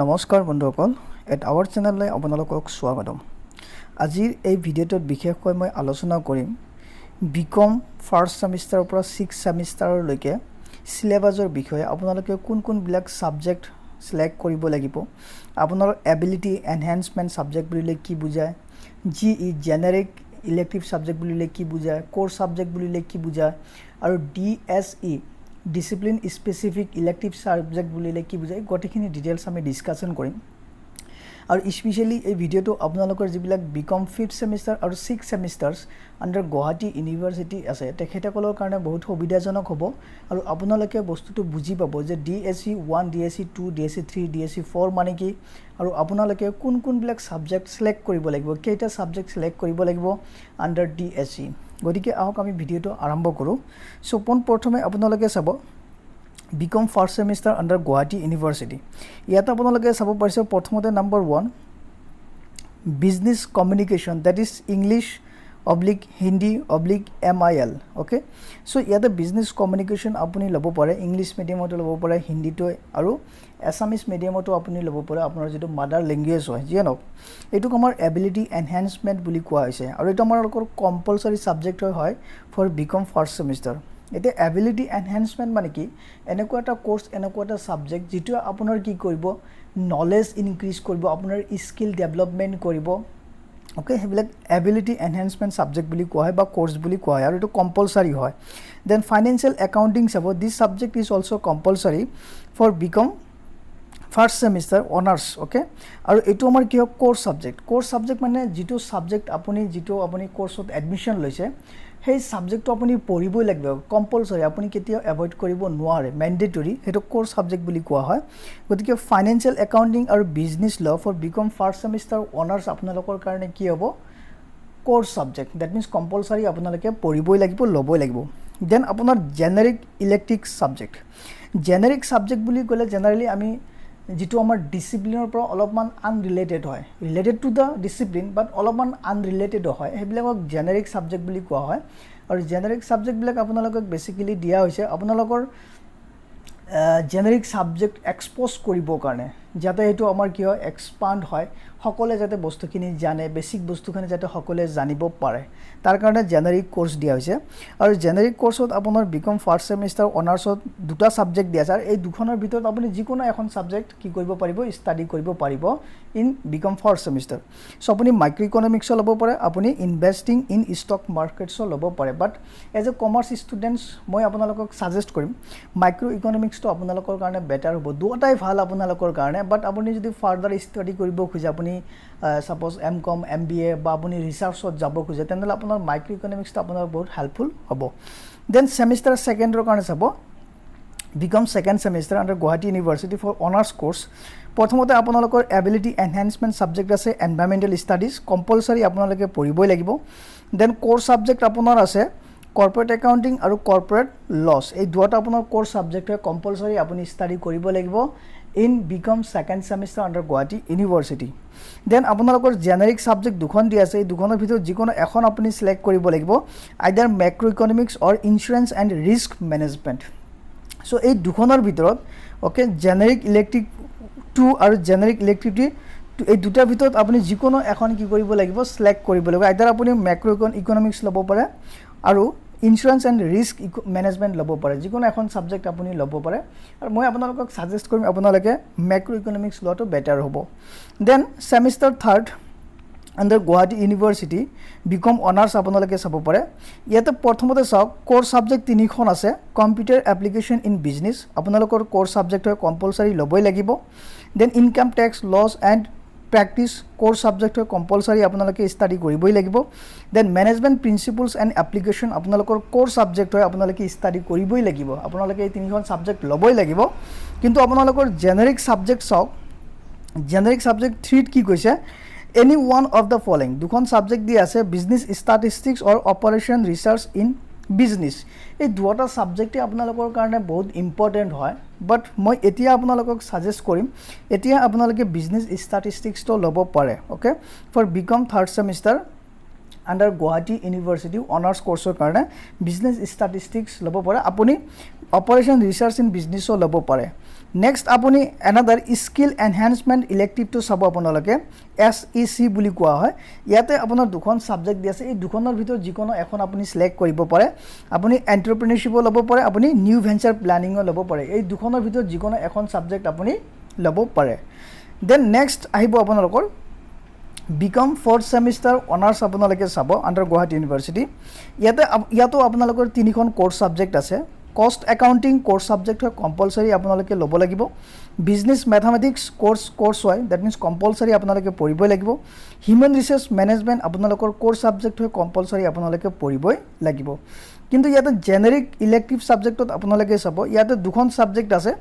নমস্কাৰ বন্ধুসকল at hour চেনেললৈ আপোনালোকক স্বাগতম আজিৰ এই ভিডিঅ'টোত বিশেষকৈ মই আলোচনা কৰিম বিকম ফাৰ্ষ্ট সেমিষ্টাৰৰ পৰা 6 সেমিষ্টাৰলৈকে সিলেবাছৰ বিষয়ে আপোনালোকে কোন বিলাক সাবজেক্ট সিলেক্ট কৰিব লাগিব আপোনাৰ এবিলিটি এনহান্সমেন্ট সাবজেক্ট বুলিলে কি বুজায় জিই জেনেৰিক ইলেক্টিভ সাবজেক্ট বুলিলে কি বুজায় কোৰ সাবজেক্ট বুলিলে কি বুজায় আৰু DSE discipline specific elective subject বুলিলে কি বুজায় গটেখিনি ডিটেইলস আমি ডিসকাশন কৰিম আৰু স্পেশালি এই ভিডিওটো আপোনালোকৰ যিবিলাক বিকম 5th সেমিষ্টাৰ আৰু 6th সেমিষ্টাৰ্স আন্ডাৰ গুৱাহাটী ইউনিভাৰ্সিটি আছে তেখেতসকলৰ কাৰণে বহুত সুবিধাজনক হ'ব আৰু আপোনালোকে বস্তুটো বুজি পাব যে ডিএসই 1 ডিএসই 2 ডিএসই 3 ডিএসই 4 মানে কি আৰু আপোনালোকে কোন বিলাক সাবজেক্ট সিলেক্ট কৰিব লাগিব কেইটা সাবজেক্ট সিলেক্ট কৰিব লাগিব আন্ডাৰ ডিএসই গতিকে আহক আমি ভিডিওটো আৰম্ভ কৰো সো প্ৰথমে আপোনালোকে চাব BCom first semester under Guwahati university ইয়াত আপোনালোকে চাব পাৰিছে প্ৰথমতে number 1 business communication that is English oblique Hindi oblique MIL okay so ইয়াতে বিজনেছ কমিউনিকেশ্যন আপুনি ল'ব পাৰে ইংলিশ মিডিয়ামতো ল'ব পাৰে হিন্দীটো আৰু এছামিজ মিডিয়ামতো আপুনি ল'ব পাৰে আপোনাৰ যেটো মাদাৰ ল্যাঙ্গুৱেজ হয় জিয়ানক এটো আমাৰ এবিলিটি এনহান্সমেন্ট বুলি কোৱা হৈছে আৰু এটো আমাৰ কম্পালসৰি সাবজেক্ট হয় ফৰ বিকম ফাৰ্ষ্ট সেমিষ্টাৰ এতে এবিলিটি এনহান্সমেন্ট মানে কি এনেকুৱা এটা কোৰ্স এনেকুৱা এটা সাবজেক্ট যেটো আপোনাৰ কি কৰিব নলেজ ইনক্ৰিজ কৰিব আপোনাৰ স্কিল ডেভেলপমেন্ট কৰিব ওকে হেবিলাক এবিলিটি এনহান্সমেন্ট সাবজেক্ট বুলি কোৱা হয় বা কোৰ্স বুলি কোৱা হয় আৰু এটো কম্পালসৰি হয় then financial accounting sub this subject is also compulsory for BCom first semester honours okay আৰু এটো আমাৰ কি হয় কোৰ্স সাবজেক্ট মানে যেটো সাবজেক্ট আপুনি কোৰ্সত এডমিশন লৈছে সেই সাবজেক্টটো আপুনি পঢ়িবই লাগিব কম্পালসৰি আপুনি কেতিয়া এভয়েড কৰিব নোৱাৰে ম্যান্ডেটৰি হেটো কোৰ্স সাবজেক্ট বুলি কোৱা হয় গতিকে ফাইনান্সিয়াল একাউন্টিং আৰু business law for BCom first semester honours আপোনালোকৰ কাৰণে কি হ'ব course subject that means compulsory আপোনালোকে পঢ়িবই লাগিব ল'বই লাগিব দেন আপোনাৰ জেনেৰিক ইলেক্টিভ সাবজেক্ট বুলি ক'লে জেনাৰেলি আমি যেটো আমাৰ ডিসিপ্লিনৰ পৰা অলপমান আনৰিলেটেড হয় ৰিলেটেড টু দা ডিসিপ্লিন বাট অলপমান আনৰিলেটেড হয় হেবিলাকক জেনেৰিক সাবজেক্ট বুলি কোৱা হয় আৰু জেনেৰিক সাবজেক্ট বিলাক আপোনালোকক বেসিক্যালি দিয়া হৈছে আপোনালোকৰ জেনেৰিক সাবজেক্ট এক্সপোজ কৰিবৰ কাৰণে যাতে এটো আমাৰ কি হয় এক্সপান্ড হয় সকলে যাতে বস্তুখিনি জানে বেসিক বস্তুখিনি যাতে সকলে জানিব পাৰে তাৰ কাৰণে জেনেৰিক কোৰ্স দিয়া হৈছে আৰু জেনেৰিক কোৰ্সত আপোনাৰ বিকম ফাৰ্ষ্ট সেমিষ্টাৰ অনাৰ্সত দুটা সাবজেক্ট দিয়া আছে আৰু এই দুখনৰ ভিতৰত আপুনি যিকোনো এখন সাবজেক্ট কি কৰিব পাৰিব ষ্টাডি কৰিব পাৰিব in BCom first semester so আপুনি মাইক্ৰো ইকনমিক্স ল'ব পাৰে আপুনি ইনভেস্টিং ইন ষ্টক মাৰ্কেটছ ল'ব পাৰে বাট এজ এ কমাৰ্স ষ্টুডেন্টস মই আপোনালোকক সাজেষ্ট কৰিম মাইক্ৰো ইকনমিক্সটো আপোনালোকৰ কাৰণে বেটাৰ হ'ব দুটাই ভাল আপোনালোকৰ কাৰণে বাট আপুনি যদি ফাৰ্দাৰ ষ্টাডি কৰিব খুজে আপুনি সাপোজ এমকম MBA বা আপুনি ৰিসাৰ্চত যাব খুজে তেনলে আপোনাৰ মাইক্ৰো ইকনমিক্সটো আপোনাৰ বহুত হেল্পফুল হ'ব দেন সেমিষ্টাৰ সেকেন্ডৰ কাৰণে চাব BCom second semester under Guwahati university for honours course প্ৰথমতে আপোনালোকৰ এবিলিটি এনহান্সমেন্ট সাবজেক্ট আছে এনভাইৰনমেন্টাল ষ্টাডিজ কম্পালসৰি আপোনালোকে পঢ়িবই লাগিব দেন কোৰ সাবজেক্ট আপোনাৰ আছে কৰ্পোৰেট একাউন্টিং আৰু কৰ্পোৰেট লস এই দুটা আপোনাৰ কোৰ সাবজেক্ট হয় কম্পালসৰি আপুনি ষ্টাডি কৰিব লাগিব in BCom second semester under Guwahati university then আপোনালোকৰ জেনেৰিক সাবজেক্ট দুখন দিয়া আছে এই দুখনৰ ভিতৰত যিকোনো এখন আপুনি সিলেক্ট কৰিব লাগিব either microeconomics or insurance and risk management so এই দুখনৰ ভিতৰত ওকে জেনেৰিক ইলেক্টিভ 2 আৰু জেনেৰিক ইলেক্টিভ এই দুটাৰ ভিতৰত আপুনি যিকোনো এখন কি কৰিব লাগিব সিলেক্ট কৰিব লাগিব আইদাৰ আপুনি মাইক্ৰো ইকনমিক্স ল'ব পাৰে আৰু ইনস্যুৰেন্স এণ্ড ৰিস্ক মেনেজমেন্ট ল'ব পাৰে যিকোনো এখন সাবজেক্ট আপুনি ল'ব পাৰে আৰু মই আপোনালোকক সাজেষ্ট কৰিম আপোনালোকে মাইক্ৰো ইকনমিক্স লোৱাটো বেটাৰ হ'ব then semester third under Guwahati university BCom honours আপোনালোকে চাব পাৰে ইয়াতে প্ৰথমতে চাওক কোৰ সাবজেক্ট তিনিখন আছে কম্পিউটাৰ এপ্লিকেশন ইন বিজনেস আপোনালোকৰ কোৰ সাবজেক্ট হয় কম্পালসৰি ল'বই লাগিব then income tax laws and practice core subject হয় কম্পালসৰি আপোনালোকে ষ্টাডি কৰিবই লাগিব then management principles and application আপোনালোকৰ কোৰ সাবজেক্ট হয় আপোনালোকে ষ্টাডি কৰিবই লাগিব আপোনালোকে এই তিনিখন সাবজেক্ট ল'বই লাগিব কিন্তু আপোনালোকৰ জেনেৰিক সাবজেক্ট চাওক জেনেৰিক সাবজেক্ট 3 কি কৈছে any one of the following দুখন সাবজেক্ট দি আছে business statistics or operation research in business এই দুটা সাবজেক্টে আপোনালোকৰ কাৰণে বহুত ইম্পৰ্টেন্ট হয় বাট মই এতিয়া আপোনালোকক সাজেষ্ট কৰিম এতিয়া আপোনালোকে বিজনেস স্ট্যাটিস্টিক্সটো ল'ব পাৰে okay for BCom third semester under Guwahati university honours কোৰ্সৰ কাৰণে বিজনেস স্ট্যাটিস্টিক্স ল'ব পাৰে আপুনি অপাৰেশন ৰিসাৰ্চ ইন বিজনেসও ল'ব পাৰে নেক্সট আপুনি এনাদাৰ স্কিল এনহেন্সমেণ্ট ইলেক্টিভটো চাব আপোনালোকে SEC বুলি কোৱা হয় ইয়াতে আপোনাৰ দুখন সাবজেক্ট দি আছে এই দুখনৰ ভিতৰত যিকোনো এখন আপুনি সিলেক্ট কৰিব পাৰে আপুনি এন্টাৰপ্ৰেনিয়ৰশিপ ল'ব পাৰে আপুনি নিউ ভেঞ্চাৰ প্ল্যানিং ল'ব পাৰে এই দুখনৰ ভিতৰত যিকোনো এখন সাবজেক্ট আপুনি ল'ব পাৰে দেন নেক্সট আহিব আপোনালোকৰ বিকম 4th সেমিস্টাৰ অনাৰ্স আপোনালোকে চাব আন্ডাৰ গুৱাহাটী ইউনিভাৰ্সিটি ইয়াতো আপোনালোকৰ তিনিখন কোৰ্স সাবজেক্ট আছে কষ্ট একাউন্টিং কোৰ্স সাবজেক্ট হয় কম্পালসৰি আপোনালোকে ল'ব লাগিব বিজনেস ম্যাথমেটিক্স কোৰ্স হয় দ্যাট মিন্স কম্পালসৰি আপোনালোকে পঢ়িবই লাগিব হিউম্যান ৰিসোৰ্স ম্যানেজমেন্ট আপোনালোকৰ কোৰ্স সাবজেক্ট হয় কম্পালসৰি আপোনালোকে পঢ়িবই লাগিব কিন্তু ইয়াতে জেনেৰিক ইলেক্টিভ সাবজেক্টত আপোনালোকে চাব ইয়াতে দুখন সাবজেক্ট আছে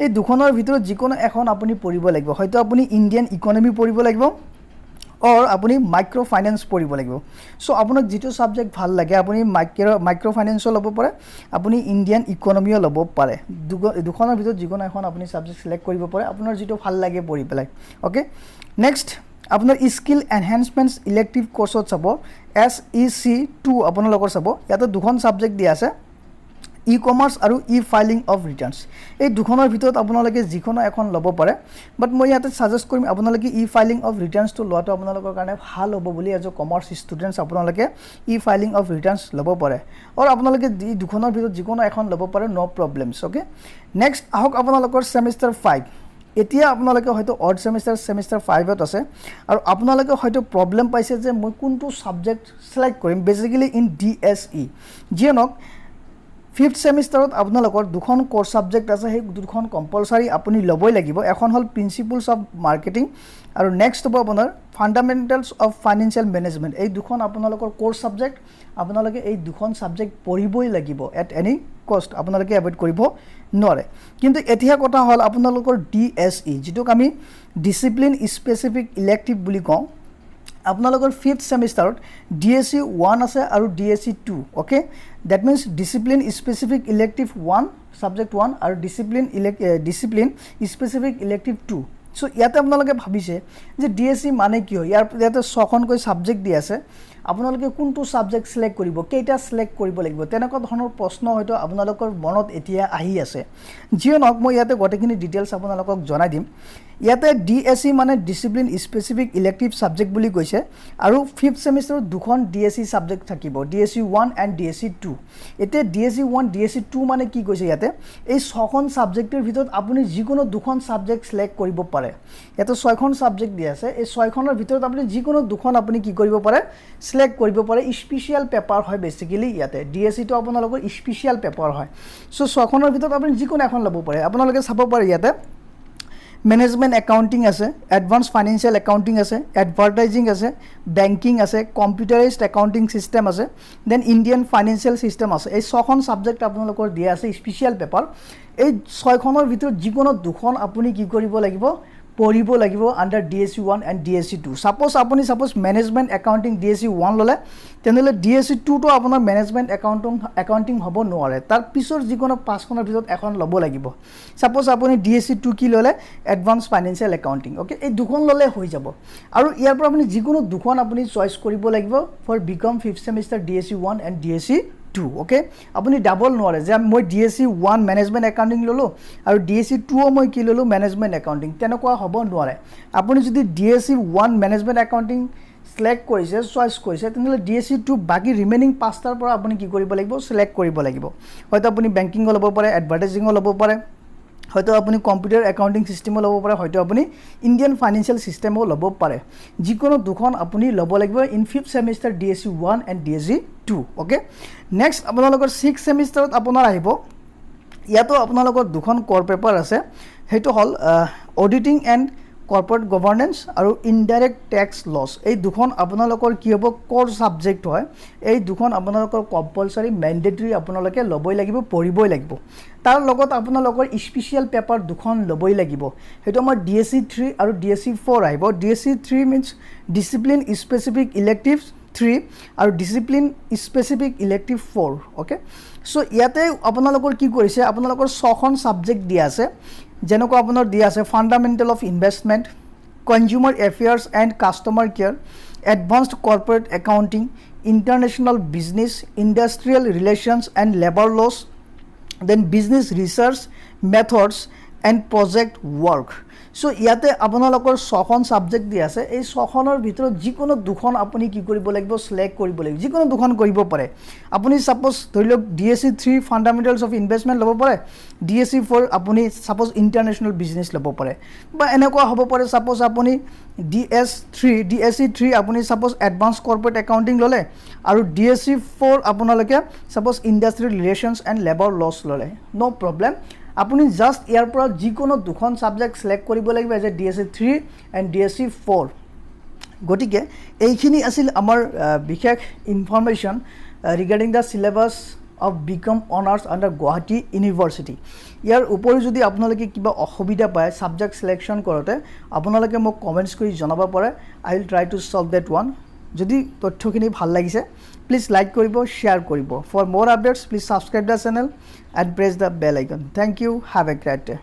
এই দুখনৰ ভিতৰত যিকোনো এখন আপুনি পঢ়িব লাগিব হয়তো আপুনি ইন্ডিয়ান ইকোনমি পঢ়িব লাগিব or আপুনি মাইক্রো ফাইনান্স পঢ়িব লাগিব সো আপোনাক যেটো সাবজেক্ট ভাল লাগে আপুনি মাইক্রো ফাইনান্স ল'ব পাৰে আপুনি ইন্ডিয়ান ইকোনমিও ল'ব পাৰে দুখনৰ ভিতৰত যিকোনো এখন আপুনি সাবজেক্ট সিলেক্ট কৰিব পাৰে আপোনাৰ যেটো ভাল লাগে পঢ়ি পেলাই ওকে নেক্সট আপোনাৰ স্কিল এনহেন্সমেন্টস ইলেক্টিভ কোৰ্সত চাব SEC2 আপোনালোকৰ চাব ইয়াতে দুখন সাবজেক্ট দিয়া আছে ই-কমাৰ্স আৰু ই-ফাইলিং অফ ৰিটাৰ্নস এই দুখনৰ ভিতৰত আপোনালোকে যিকোনো এখন ল'ব পাৰে বাট মই ইয়াতে সাজেষ্ট কৰিম আপোনালোকে ই-ফাইলিং অফ ৰিটাৰ্নসটো লোৱাটো আপোনালোকৰ কাৰণে ভাল হ'ব বুলি এজ কমাৰ্স ষ্টুডেন্টস আপোনালোকে ই-ফাইলিং অফ ৰিটাৰ্নস ল'ব পাৰে আৰু আপোনালোকে এই দুখনৰ ভিতৰত যিকোনো এখন ল'ব পাৰে নো প্ৰবলেমছ ওকে নেক্সট আহক আপোনালোকৰ সেমিস্টাৰ 5 এতিয়া আপোনালোকে হয়তো অড সেমিস্টাৰ 5ত আছে আৰু আপোনালোকে হয়তো প্ৰবলেম পাইছে যে মই কোনটো সাবজেক্ট সিলেক্ট কৰিম বেসিক্যালি ইন DSE জিএনক 5th সেমিস্টাৰত আপোনালোকৰ দুখন কোৰ্স সাবজেক্ট আছে সেই দুখন কম্পালসৰি আপুনি ল'বই লাগিব এখন হল প্ৰিন্সিপলছ অফ মাৰ্কেটিং আৰু নেক্সট হ'ব আপোনাৰ ফান্ডামেন্টালছ অফ ফাইনান্সিয়েল ম্যানেজমেন্ট এই দুখন আপোনালোকৰ কোৰ্স সাবজেক্ট আপোনালোকে এই দুখন সাবজেক্ট পঢ়িবই লাগিব এট এনি কষ্ট আপোনালোকে এভয়েড কৰিব নোৱাৰে কিন্তু এতিয়া কথা হল আপোনালোকৰ DSE যেটোক আমি ডিসিপ্লিন স্পেসিফিক ইলেক্টিভ বুলি কওঁ আপোনালোকৰ 5th সেমিস্টাৰত DSE 1 আছে আৰু DSE 2 okay that means discipline specific elective 1 subject 1 আৰু ডিসিপ্লিন স্পেসিফিক ইলেক্টিভ 2 সো ইয়াতে আপোনালোকে ভাবিছে যে DSE মানে কি হয় ইয়াতে 6খনকৈ সাবজেক্ট দি আছে আপোনালোকে কোনটো সাবজেক্ট সিলেক্ট কৰিব কেইটা সিলেক্ট কৰিব লাগিব তেনেকুৱা ধৰণৰ প্ৰশ্ন হয়তো আপোনালোকৰ মনত এতিয়া আহি আছে জিঅনক মই ইয়াতে গটেখিনি ডিটেইলছ আপোনালোকক জনাই দিম ইয়াতে DSE মানে ডিসিপ্লিন স্পেসিফিক ইলেক্টিভ সাবজেক্ট বুলি কৈছে আৰু 5th সেমিস্টাৰত দুখন DSE সাবজেক্ট থাকিব DSE 1 এন্ড DSE 2 এতে DSE 1 DSE 2 মানে কি কৈছে ইয়াতে এই 6খন সাবজেক্টৰ ভিতৰত আপুনি যিকোনো দুখন সাবজেক্ট সিলেক্ট কৰিব পাৰে এতে 6খন সাবজেক্ট দি আছে এই 6খনৰ ভিতৰত আপুনি যিকোনো দুখন আপুনি কি কৰিব পাৰে সিলেক্ট কৰিব পাৰে স্পেশাল পেপাৰ হয় বেসিক্যালি ইয়াতে DSE টো আপোনালোকৰ স্পেশাল পেপাৰ হয় সো 6খনৰ ভিতৰত আপুনি যিকোনো এখন ল'ব পাৰে আপোনালোকে চাব পাৰে ইয়াতে ম্যানেজমেন্ট একাউন্টিং আছে এডভান্স ফাইনান্সিয়াল একাউন্টিং আছে এডভাৰ্টাইজিং আছে ব্যাংকিং আছে কম্পিউটাৰাইজড একাউন্টিং সিস্টেম আছে দেন ইন্ডিয়ান ফাইনান্সিয়াল সিস্টেম আছে এই 6খন সাবজেক্ট আপোনালোকৰ দিয়া আছে স্পেশাল পেপাৰ এই 6খনৰ ভিতৰত যিকোনো দুখন আপুনি কি কৰিব লাগিব পঢ়িব লাগিব under DSE 1 and DSE 2 suppose management accounting DSE 1 ললে তেনেহলে DSE 2 তো আপোনাৰ ম্যানেজমেন্ট একাউন্টিং হ'ব নোৱাৰে তাৰ পিছৰ যিকোনো 5খনৰ ভিতৰত এখন ল'ব লাগিব সাপোজ আপুনি DSE 2 কি ললে এডভান্স ফাইনান্সিয়াল একাউন্টিং ওকে এই দুখন ললে হৈ যাব আৰু ইয়াৰ পৰা আপুনি যিকোনো দুখন আপুনি চয়েস কৰিব লাগিব for BCom 5th semester DSE 1 and DSE 2 okay আপুনি ডাবল নোৱাৰে যে মই DSE 1 ম্যানেজমেন্ট একাউন্টিং ললো আৰু DSE 2 মই কি ললো ম্যানেজমেন্ট একাউন্টিং তেনেকুৱা হ'ব নোৱাৰে আপুনি যদি DSE 1 ম্যানেজমেন্ট একাউন্টিং সিলেক্ট কৰিছে চয়েস কৰিছে তেনেহলে DSE 2 বাকি ৰিমেইনিং পাঁচটাৰ পৰা আপুনি কি কৰিব লাগিব সিলেক্ট কৰিব লাগিব হয়তো আপুনি ব্যাংকিং ল'ব পাৰে এডভাৰ্টাইজিং ল'ব পাৰে হয়তো আপুনি কম্পিউটাৰ একাউন্টিং সিস্টেম ল'ব পাৰে হয়তো আপুনি ইন্ডিয়ান ফাইনান্সিয়াল সিস্টেমও ল'ব পাৰে যিকোনো দুখন আপুনি ল'ব লাগিব in 5th semester DSE 1 and DSE 2 okay next আপোনালোকৰ 6th সেমিস্টাৰত আপোনাৰ আহিব ইয়াতো আপোনালোকৰ দুখন কোৰ পেপাৰ আছে হেটো হল অডিটিং এন্ড কৰ্পোৰেট গভৰ্নেন্স আৰু ইনডাইৰেক্ট ট্যাক্স লস এই দুখন আপোনালোকৰ কি হ'ব কোৰ সাবজেক্ট হয় এই দুখন আপোনালোকৰ কম্পালসৰি ম্যান্ডেটৰি আপোনালোকে ল'বই লাগিব পঢ়িবই লাগিব তাৰ লগত আপোনালোকৰ স্পেশাল পেপাৰ দুখন ল'বই লাগিব হেটো আমাৰ DSE 3 আৰু DSE 4 আহিব DSE 3 means discipline specific elective 3 আৰু discipline specific elective 4 okay so ইয়াতে আপোনালোকৰ কি কৰিছে আপোনালোকৰ 6খন সাবজেক্ট দিয়া আছে যেনেকৈ আপোনাৰ দিয়া আছে fundamental of investment consumer affairs and customer care advanced corporate accounting international business industrial relations and labour laws then business research methods and project work. So' ইয়াতে আপোনালোকৰ 6খন ছাবজেক্ট দি আছে। এই 6খনৰ ভিতৰত যিকোনো 2খন আপুনি কি কৰিব লাগিব, চিলেক্ট কৰিব লাগিব। যিকোনো 2খন কৰিব পাৰে। আপুনি ছাপ'জ ধৰি লওক DSE 3 ফাণ্ডামেণ্টেলছ অফ ইনভেষ্টমেণ্ট ল'ব পাৰে, DSE 4 আপুনি ছাপ'জ ইণ্টাৰনেশ্যনেল বিজনেছ ল'ব পাৰে, বা এনেকুৱা হ'ব পাৰে ছাপ'জ আপুনি DSE 3 আপুনি ছাপ'জ এডভান্স কৰ্পৰেট একাউণ্টিং ল'লে, আৰু DSE 4 আপোনালোকে suppose industrial relations and labour laws ল'লে। No' problem. আপুনি জাষ্ট ইয়াৰ পৰা যিকোনো 2খন ছাবজেক্ট চিলেক্ট কৰিব লাগিব as a DSE 3 and DSE 4। গতিকে এইখিনি আছিল আমাৰ বিশেষ information regarding the syllabus of BCom honours under Guwahati university. ইয়াৰ উপৰিও যদি আপোনালোকে কিবা অসুবিধা পায় ছাবজেক্ট চিলেকশ্যন কৰোঁতে, আপোনালোকে মোক কমেণ্টছ কৰি জনাব পাৰে। I will try to solve that one. যদি তথ্যখিনি ভাল লাগিছে প্লিজ লাইক কৰিব, শ্বেয়াৰ কৰিব। ফৰ মোৰ updates please subscribe the channel and press the bell icon. Thank you. Have a great day.